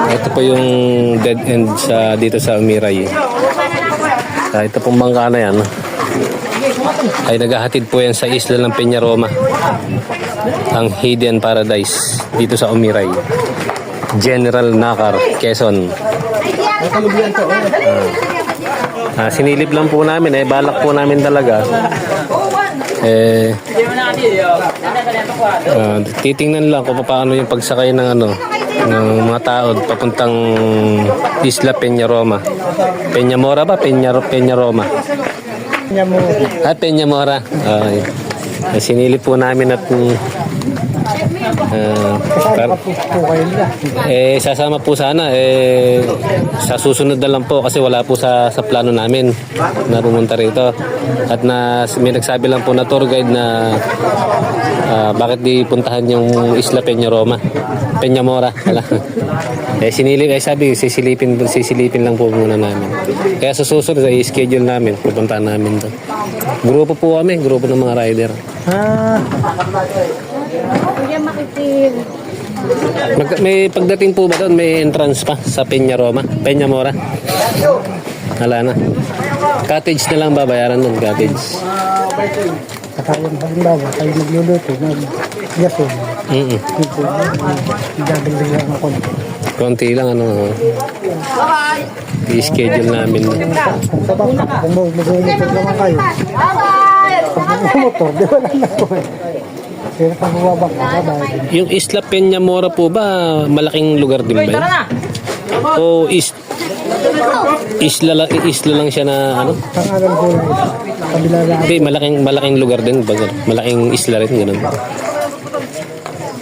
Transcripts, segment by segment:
Ito po yung dead end dito sa Umiray. Ito pong bangka na yan ay naghahatid po yan sa isla ng Peñaroma, ang Hidden Paradise dito sa Umiray, General Nakar, Quezon. Sinilip lang po namin, balak po namin talaga titingnan lang kung paano yung pagsakay ng ng mga tao papuntang Isla Peñaroma. Peñamora ba? Peñaroma. Peñamora. Sinilip po namin at sasama po sana sa susunod na lang po kasi wala po sa plano namin na pumunta rito at may nagsabi lang po na tour guide na bakit di puntahan yung Isla Peñamora wala. Sabi sisilipin lang po muna namin, kaya sa susunod sa schedule namin pupuntahan namin to. Grupo po kami, grupo ng mga rider. May pagdating po ba doon, may entrance pa sa Peñamora? Wala na. Cottage na lang babayaran doon, cottage. Kakaroon halimbawa, kayo nagluluto, nag-gasol. Gagawin lang ako. Konti lang i-schedule namin. Kung magluluto naman kayo. Kung motor, di wala na po Pero pag bumabak na, yung Isla Peñamora po ba, malaking lugar din ba yun? O isla lang siya na Pangalan ko lang kabila lang. Hindi, malaking lugar din ba? Malaking isla rin, gano'n.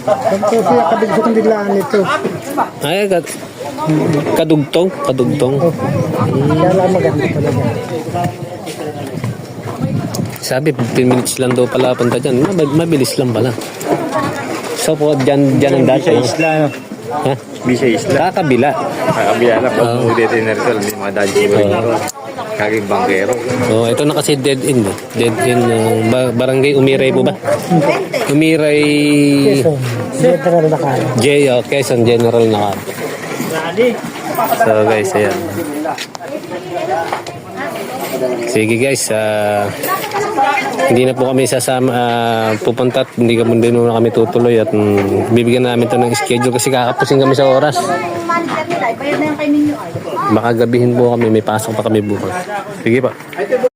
Kung po siya kabigtong biglaan nito. Kadugtong? Kaya lang maganda talaga. Sabi, 15 minutes lang daw pala punta dyan. Mabilis lang pala. So po, dyan ang dati. Isla, Ha? Bisa Isla. Kakabila. Kakabila na po. Udete na rin may mga dodgy ko rin. Kaging bangkero. Ito na kasi dead end. Dead end. Barangay Umiray po ba? Umiray. General Nakar. Quezon General Nakar. So guys, ayan. Sige guys, hindi na po kami sasama pupunta at hindi na kami tutuloy at bibigyan namin to ng schedule kasi kakapusin kami sa oras. Baka gabihin po kami, may pasok pa kami bukas. Sige pa.